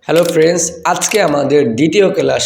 Hello friends, আজকে আমাদের দ্বিতীয় ক্লাস।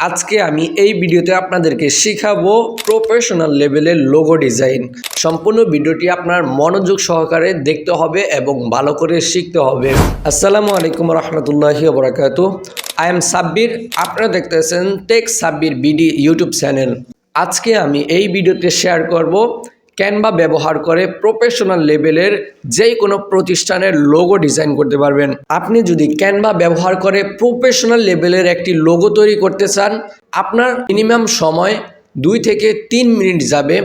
আজকে আমি এই ভিডিওতে আপনাদেরকে শেখাবো প্রফেশনাল লেভেলের লোগো ডিজাইন। সম্পূর্ণ ভিডিওটি আপনার মনোযোগ সহকারে দেখতে হবে এবং ভালো করে শিখতে হবে। আসসালামু আলাইকুম রহমতুল্লাহি ওয়া বারাকাতুহু। I am Sabbir. আপনারা দেখতেছেন tech Sabbir BD YouTube channel. আজকে আমি এই ভিডিওতে শেয়ার করব ক্যানভা ব্যবহার করে প্রফেশনাল লেভেলের যে কোনো প্রতিষ্ঠানের লোগো ডিজাইন করতে পারবেন। আপনি যদি ক্যানভা ব্যবহার করে প্রফেশনাল লেভেলের একটি লোগো তৈরি করতে চান, আপনার মিনিমাম সময় 2 থেকে 3 মিনিট যাবে।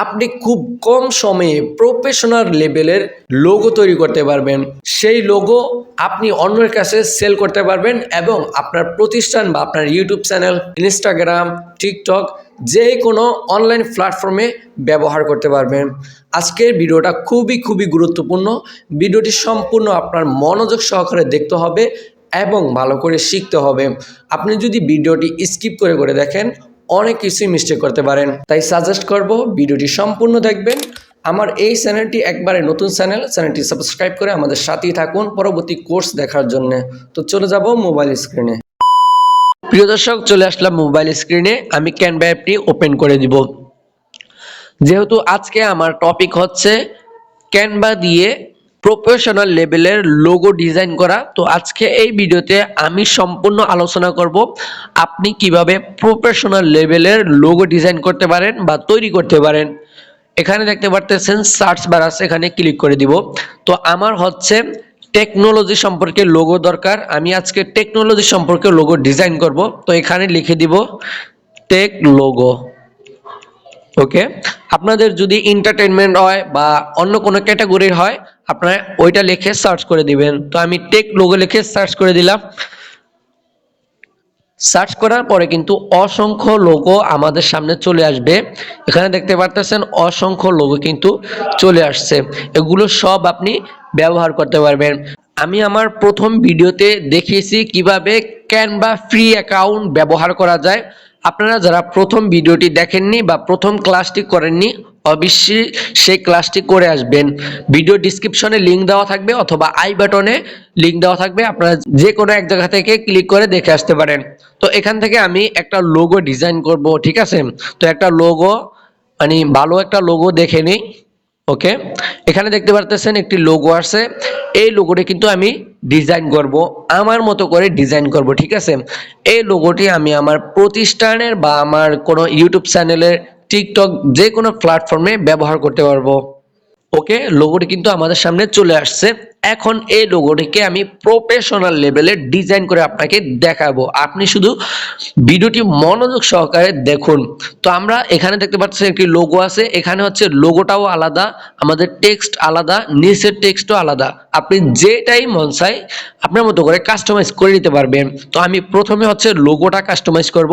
আপনি খুব কম সময়ে প্রফেশনাল লেভেলের লোগো তৈরি করতে পারবেন। সেই লোগো আপনি অন্যের কাছে সেল করতে পারবেন এবং আপনার প্রতিষ্ঠান বা আপনার ইউটিউব চ্যানেল, ইনস্টাগ্রাম, টিকটক যে কোনো অনলাইন প্ল্যাটফর্মে ব্যবহার করতে পারবেন। আজকের ভিডিওটা খুবই গুরুত্বপূর্ণ। ভিডিওটি সম্পূর্ণ আপনার মনোযোগ সহকারে দেখতে হবে এবং ভালো করে শিখতে হবে। আপনি যদি ভিডিওটি স্কিপ করে দেখেন, অনেক কিছুই মিস্টেক করতে পারেন। তাই সাজেস্ট করব ভিডিওটি সম্পূর্ণ দেখবেন। আমার এই চ্যানেলটি একবারে নতুন চ্যানেলটি সাবস্ক্রাইব করে আমাদের সাথেই থাকুন পরবর্তী কোর্স দেখার জন্য। তো চলে যাব মোবাইল স্ক্রিনে। প্রিয় দর্শক, চলে আসলাম মোবাইল স্ক্রিনে। আমি ক্যানভা অ্যাপটি ওপেন করে দিব। যেহেতু আজকে আমার টপিক হচ্ছে ক্যানভা দিয়ে প্রফেশনাল লেভেলের লোগো ডিজাইন করা, তো আজকে এই ভিডিওতে আমি সম্পূর্ণ আলোচনা করব আপনি কিভাবে প্রফেশনাল লেভেলের লোগো ডিজাইন করতে পারেন বা তৈরি করতে পারেন। এখানে দেখতে পারতেছেন সার্চ বার আছে, এখানে ক্লিক করে দিব। তো আমার হচ্ছে টেকনোলজি সম্পর্কে লোগো দরকার। আমি আজকে টেকনোলজি সম্পর্কে লোগো ডিজাইন করব। তো এখানে লিখে দিব টেক লোগো। ওকে, আপনাদের যদি এন্টারটেইনমেন্ট হয় বা অন্য কোনো ক্যাটাগরি হয়, আপনারা ওইটা লিখে সার্চ করে দিবেন। তো আমি টেক লোগো লিখে সার্চ করে দিলাম। সার্চ করার পরে কিন্তু অসংখ্য লোগো আমাদের সামনে চলে আসবে। এখানে দেখতে পারতেছেন অসংখ্য লোগো কিন্তু চলে আসছে। এগুলো সব আপনি ব্যবহার করতে পারবেন। আমি আমার প্রথম ভিডিওতে দেখিয়েছি কিভাবে ক্যানভা ফ্রি অ্যাকাউন্ট ব্যবহার করা যায়। আপনারা যারা প্রথম ভিডিওটি দেখেননি বা প্রথম ক্লাসটি করেননি, অবশ্যই সেই ক্লাসটি করে আসবেন। ভিডিও ডিসক্রিপশনে লিঙ্ক দেওয়া থাকবে অথবা আই বাটনে লিঙ্ক দেওয়া থাকবে, আপনারা যে কোনো এক জায়গা থেকে ক্লিক করে দেখে আসতে পারেন। তো এখান থেকে আমি একটা লোগো ডিজাইন করব, ঠিক আছে? তো একটা লোগো মানে ভালো একটা লোগো দেখে নিই। ওকে, এখানে দেখতে পারতেছেন একটি লোগো আছে। এই লোগোটি কিন্তু আমি ডিজাইন করব, আমার মতো করে ডিজাইন করব, ঠিক আছে? এই লোগোটি আমি আমার প্রতিষ্ঠানের বা আমার কোনো ইউটিউব চ্যানেলের, টিকটক যে কোনো প্ল্যাটফর্মে ব্যবহার করতে পারবো। ওকে, লোগোটি কিন্তু আমাদের সামনে চলে আসছে। এখন এই লোগোটিকে আমি প্রফেশনাল লেভেলে ডিজাইন করে আপনাকে দেখাবো। আপনি শুধু ভিডিওটি মনোযোগ সহকারে দেখুন। তো আমরা এখানে দেখতে পাচ্ছি একটি লোগো আছে। এখানে হচ্ছে লোগোটাও আলাদা, আমাদের টেক্সট আলাদা, নিচের টেক্সটও আলাদা। আপনি যেটাই মন চায় আপনার মতো করে কাস্টমাইজ করে নিতে পারবেন। তো আমি প্রথমে হচ্ছে লোগোটা কাস্টমাইজ করব।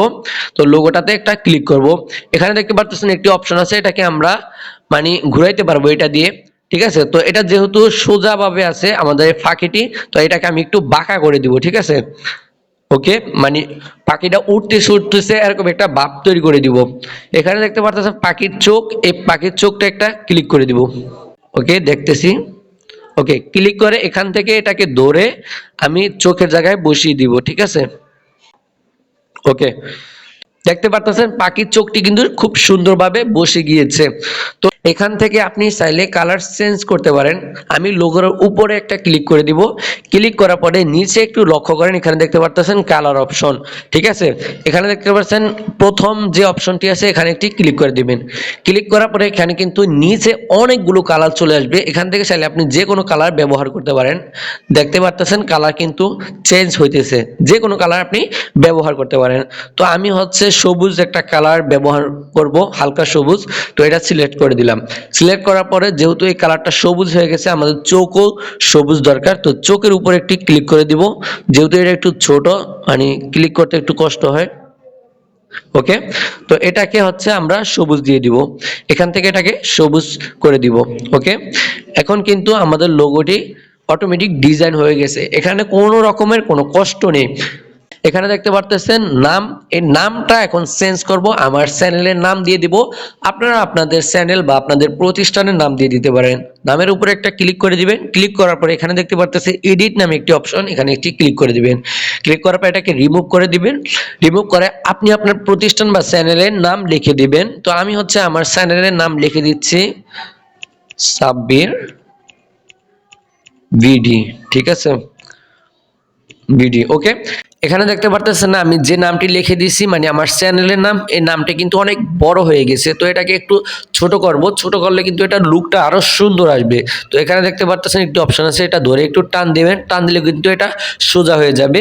তো লোগোটাতে একটা ক্লিক করব। এখানে দেখতে পাচ্ছেন একটি অপশন আছে, এটাকে আমরা মানে ঘুরাইতে পারবো এটা দিয়ে, ঠিক আছে? তো এটা যেহেতু সোজাভাবে আছে আমাদের ফাঁকিটি, তো এটাকে আমি একটু বাঁকা করে দিব, ঠিক আছে? ওকে, মানে পাখিটা উঠতেছে এরকম একটা ভাব তৈরি করে দিব। এখানে দেখতে পাচ্ছেন পাখির চোখ, এই পাখির চোখটা একটা ক্লিক করে দিব। ওকে, দেখতেছি। ওকে, ক্লিক করে এখান থেকে এটাকে ধরে আমি চোখের জায়গায় বসিয়ে দিব, ঠিক আছে? ওকে, দেখতে পারতেছেন পাখির চোখটি কিন্তু খুব সুন্দরভাবে বসে গিয়েছে। তো এখান থেকে আপনি চাইলে কালার চেঞ্জ করতে পারেন। আমি লোগোর উপরে একটা ক্লিক করে দিব। ক্লিক করার পরে নিচে একটু লক্ষ্য করেন, এখানে দেখতে পারতেছেন কালার অপশন, ঠিক আছে? এখানে দেখতে পাচ্ছেন প্রথম যে অপশনটি আছে, এখানে একটি ক্লিক করে দিবেন। ক্লিক করার পরে এখানে কিন্তু নিচে অনেকগুলো কালার চলে আসবে। এখান থেকে চাইলে আপনি যে কোনো কালার ব্যবহার করতে পারেন। দেখতে পারতেছেন কালার কিন্তু চেঞ্জ হইতেছে, যে কোনো কালার আপনি ব্যবহার করতে পারেন। তো আমি হচ্ছে সবুজ একটা কালার ব্যবহার করব, হালকা সবুজ। তো এটা সিলেক্ট করে দিলাম। সিলেক্ট করার পরে যেহেতু এই কালারটা সবুজ হয়ে গেছে, আমাদের চোখও সবুজ দরকার। তো চোখের উপরে একটি ক্লিক করে দিব, যেহেতু এটা একটু ছোট, মানে ক্লিক করতে একটু কষ্ট হয়। ওকে, তো এটাকে হচ্ছে আমরা সবুজ দিয়ে দিব। এখান থেকে এটাকে সবুজ করে দিব। ওকে, এখন কিন্তু আমাদের লোগোটি অটোমেটিক ডিজাইন হয়ে গেছে। এখানে কোনো রকমের কোনো কষ্ট নেই। এখানে দেখতে পারতেছেন নাম, এই নামটা এখন চেঞ্জ করব, আমার চ্যানেলের নাম দিয়ে দিব। আপনারা আপনাদের চ্যানেল বা আপনাদের প্রতিষ্ঠানের নাম দিয়ে দিতে পারেন। নামের উপরে একটা ক্লিক করে দিবেন। ক্লিক করার পরে এখানে দেখতে পারতেছে এডিট নামে একটি অপশন, এখানে একটি ক্লিক করে দিবেন। ক্লিক করার পর এটাকে রিমুভ করে দিবেন। রিমুভ করে আপনি আপনার প্রতিষ্ঠান বা চ্যানেলের নাম লিখে দিবেন। তো আমি হচ্ছে আমার চ্যানেলের নাম লিখে দিচ্ছি সাব্বির বিডি, ঠিক আছে, বিডি। ওকে, এখানে দেখতে পারতেছেন না আমি যে নামটি লিখে দিয়েছি মানে আমার চ্যানেলের নাম, এই নামটা কিন্তু অনেক বড় হয়ে গেছে। তো এটাকে একটু ছোট করব, ছোট করলে কিন্তু এটার লুকটা আরো সুন্দর আসবে। তো এখানে দেখতে পারতেছেন একটি অপশন আছে, এটা ধরে একটু টান দিবেন, টান দিলে কিন্তু এটা সোজা হয়ে যাবে।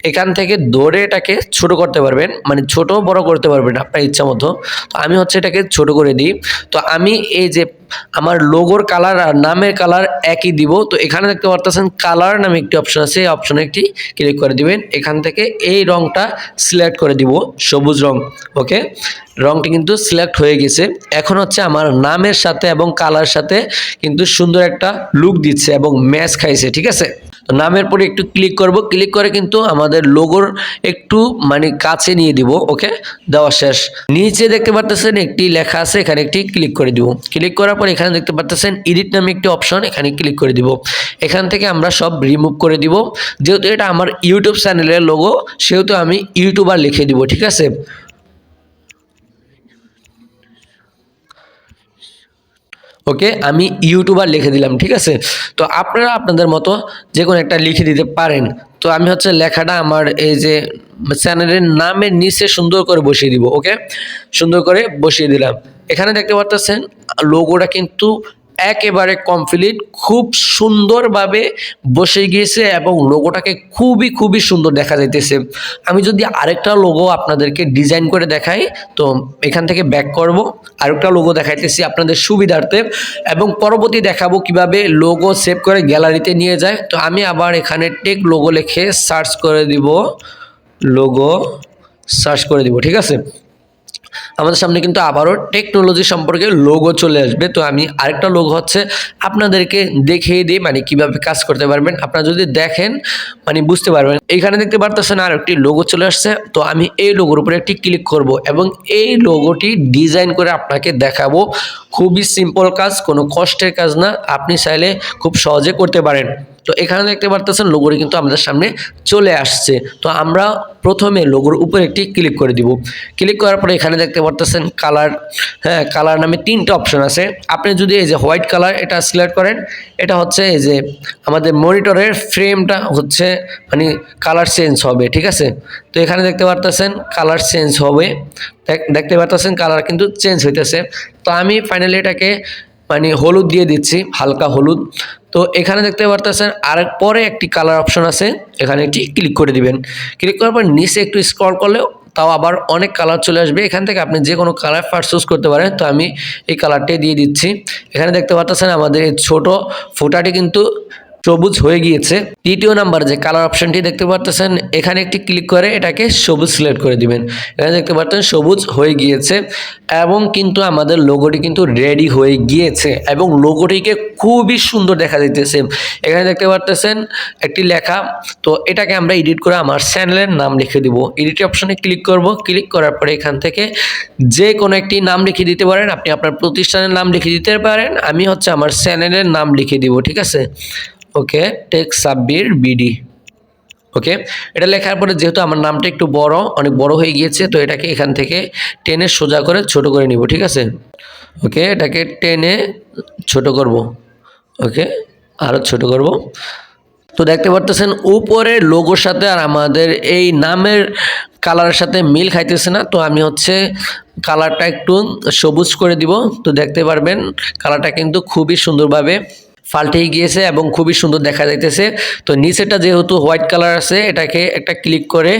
এখান থেকে ধরে এটাকে ছোট করতে পারবেন, মানে ছোট বড় করতে পারবেন আপনার ইচ্ছা মতো। তো আমি হচ্ছে এটাকে ছোট করে দিই। তো আমি এই যে আমার লোগোর কালার আর নামের কালার একই দিব। তো এখানে দেখতে পারতেছেন কালার নামে একটি অপশন আছে, এই অপশনে একটি ক্লিক করে দিবেন। এখান থেকে এই রংটা সিলেক্ট করে দিব, সবুজ রং। ওকে, রংটি কিন্তু সিলেক্ট হয়ে গেছে। এখন হচ্ছে আমার নামের সাথে এবং কালার সাথে কিন্তু সুন্দর একটা লুক দিচ্ছে এবং ম্যাচ খাইছে, ঠিক আছে। তো নামের পরে একটু ক্লিক করব, ক্লিক করে কিন্তু আমাদের লোগোর একটু মানে কাছে নিয়ে দিব। ওকে, দেওয়া শেষ। নিচে দেখতে পাচ্ছেন একটি লেখা আছে, এখানে একটি ক্লিক করে দিব। ক্লিক করার পর এখানে দেখতে পাচ্ছেন এডিট নামে একটি অপশন, এখানে ক্লিক করে দিব। এখান থেকে আমরা সব রিমুভ করে দিব। যেহেতু এটা আমার ইউটিউব চ্যানেলের লোগো, সেহেতু আমি ইউটিউবার লিখে দিব, ঠিক আছে। ওকে, আমি ইউটিউবার লিখে দিলাম, ঠিক আছে। তো আপনারা আপনাদের মতো যে কোনো একটা লিখে দিতে পারেন। তো আমি হচ্ছে লেখাটা আমার এই যে চ্যানেলের নামের নিচে সুন্দর করে বসিয়ে দিব। ওকে, সুন্দর করে বসিয়ে দিলাম। এখানে দেখতে পাচ্ছেন লোগোটা কিন্তু একেবারে কমপ্লিট, খুব সুন্দরভাবে বসে গিয়েছে এবং লোগোটাকে খুবই খুবই সুন্দর দেখা যাইতেছে। আমি যদি আরেকটা লোগো আপনাদেরকে ডিজাইন করে দেখাই, তো এখান থেকে ব্যাক করব, আরেকটা লোগো দেখাইতেছি আপনাদের সুবিধার্থে, এবং পরবর্তী দেখাবো কিভাবে লোগো সেভ করে গ্যালারিতে নিয়ে যায়। তো আমি আবার এখানে টেক লোগো লিখে সার্চ করে দিব, লোগো সার্চ করে দিব, ঠিক আছে। আমাদের সামনে কিন্তু আবারও টেকনোলজি সম্পর্কে লোগো চলে আসবে। তো আমি আরেকটা লোগো হচ্ছে আপনাদেরকে দেখিয়ে দিই, মানে কিভাবে কাজ করতে পারবেন। আপনারা যদি দেখেন মানে বুঝতে পারবেন। এইখানে দেখতে পারতেছেন আর একটি লোগো চলে আসছে। তো আমি এই লোগোর উপরে একটি ক্লিক করব এবং এই লোগোটি ডিজাইন করে আপনাকে দেখাবো। খুবই সিম্পল কাজ, কোনো কষ্টের কাজ না, আপনি চাইলে খুব সহজে করতে পারেন। তো এখানে দেখতে পারতেছেন লোগোটি কিন্তু আমাদের সামনে চলে আসছে। তো আমরা প্রথমে লোগোর উপরে একটি ক্লিক করে দিব। ক্লিক করার পরে এখানে দেখতে পারতেছেন কালার, হ্যাঁ কালার নামে 3টা অপশন আছে। আপনি যদি এই যে হোয়াইট কালার এটা সিলেক্ট করেন, এটা হচ্ছে এই যে আমাদের মনিটরের ফ্রেমটা হচ্ছে মানে কালার চেঞ্জ হবে, ঠিক আছে। তো এখানে দেখতে পারতেছেন কালার চেঞ্জ হবে, দেখতে পারতেছেন কালার কিন্তু চেঞ্জ হইতেছে। তো আমি ফাইনালি এটাকে মানে হলুদ দিয়ে দিচ্ছি, হালকা হলুদ। তো এখানে দেখতে পারতেছেন আরেক পরে একটি কালার অপশন আছে, এখানে একটি ক্লিক করে দিবেন। ক্লিক করার পর নিচে একটু স্ক্রল করলেও তাও আবার অনেক কালার চলে আসবে। এখান থেকে আপনি যে কোনো কালার ফার্স্ট চুজ করতে পারেন। তো আমি এই কালারটাই দিয়ে দিচ্ছি। এখানে দেখতে পাচ্ছেন আমাদের এই ছোট ফোঁটাটি কিন্তু সবুজ হয়ে গিয়েছে। দ্বিতীয় নাম্বার যে কালার অপশনটি দেখতে পাচ্ছেন, এখানে একটি ক্লিক করে এটাকে সবুজ সিলেক্ট করে দিবেন। এখানে দেখতে পাচ্ছেন সবুজ হয়ে গিয়েছে এবং কিন্তু আমাদের লোগোটি কিন্তু রেডি হয়ে গিয়েছে এবং লোগোটিকে খুবই সুন্দর দেখা যাইতেছে। এখানে দেখতে পাচ্ছেন একটি লেখা। তো এটাকে আমরা এডিট করে আমার চ্যানেলের নাম লিখে দিব। এডিট অপশনে ক্লিক করব। ক্লিক করার পরে এখান থেকে যে কোনো একটি নাম লিখে দিতে পারেন, আপনি আপনার প্রতিষ্ঠানের নাম লিখে দিতে পারেন। আমি হচ্ছে আমার চ্যানেলের নাম লিখে দিব, ঠিক আছে। ওকে, টেক সাব্বির বিডি। ওকে, এটা লেখার পরে যেহেতু আমার নামটা একটু বড়, অনেক বড় হয়ে গিয়েছে, তো এটাকে এখান থেকে টেনে সোজা করে ছোট করে নিব, ঠিক আছে। ওকে, এটাকে টেনে ছোট করব। ওকে, আরও ছোট করব। তো দেখতে পারতেছেন উপরের লোগোর সাথে আর আমাদের এই নামের কালারের সাথে মিল খাইতেছে না। তো আমি হচ্ছে কালারটা একটু সবুজ করে দিব। তো দেখতে পারবেন কালারটা কিন্তু খুবই সুন্দরভাবে পাল্টে গিয়েছে এবং খুবই সুন্দর দেখা যাইতেছে। তো নিচেটা যেহেতু হোয়াইট কালার আছে, এটাকে একটা ক্লিক করে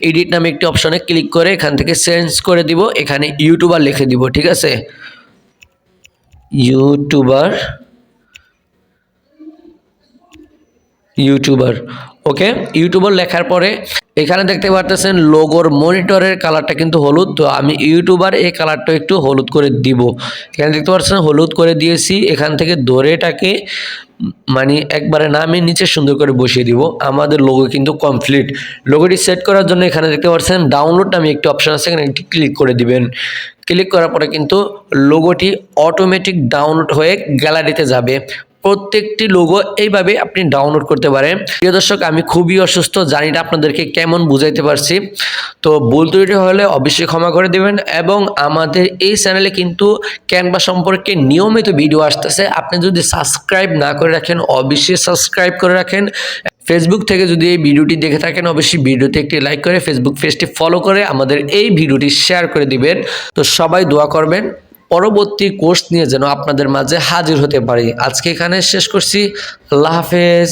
এডিট নামে একটি অপশনে ক্লিক করে এখান থেকে চেঞ্জ করে দিব, এখানে ইউটিউবার লিখে দিব, ঠিক আছে। YouTuber, YouTuber. ওকে, ইউটিউবার লেখার পরে এখানে দেখতে পারতেছেন লোগোর মনিটরের কালারটা কিন্তু হলুদ। তো আমি ইউটিউবার এই কালারটা একটু হলুদ করে দিব। এখানে দেখতে পাচ্ছেন হলুদ করে দিয়েছি। এখান থেকে ধরে এটাকে মানে একবারে নামিয়ে নিচে সুন্দর করে বসিয়ে দিব। আমাদের লোগো কিন্তু কমপ্লিট। লোগোটি সেট করার জন্য এখানে দেখতে পাচ্ছেন ডাউনলোড নামে একটি অপশন আছে, এখানে একটি ক্লিক করে দিবেন। ক্লিক করার পরে কিন্তু লোগোটি অটোমেটিক ডাউনলোড হয়ে গ্যালারিতে যাবে। প্রত্যেকটি লোগো এইভাবে আপনি ডাউনলোড করতে পারেন। প্রিয় দর্শক, আমি খুবই অসুস্থ, জানি না আপনাদেরকে কেমন বুঝাইতে পারছি। তো ভুল ত্রুটি হলে অবশ্যই ক্ষমা করে দিবেন। এবং আমাদের এই চ্যানেলে কিন্তু ক্যানভা সম্পর্কে নিয়মিত ভিডিও আসতেছে। আপনি যদি সাবস্ক্রাইব না করে রাখেন অবশ্যই সাবস্ক্রাইব করে রাখেন। ফেসবুক থেকে যদি এই ভিডিওটি দেখে থাকেন অবশ্যই ভিডিওতে একটি লাইক করে ফেসবুক পেজটি ফলো করে আমাদের এই ভিডিওটি শেয়ার করে দিবেন। তো সবাই দোয়া করবেন পরবর্তী কোর্স নিয়ে যেন আপনাদের মাঝে হাজির হতে পারি। আজকে এখানে শেষ করছি। আল্লাহ হাফেজ।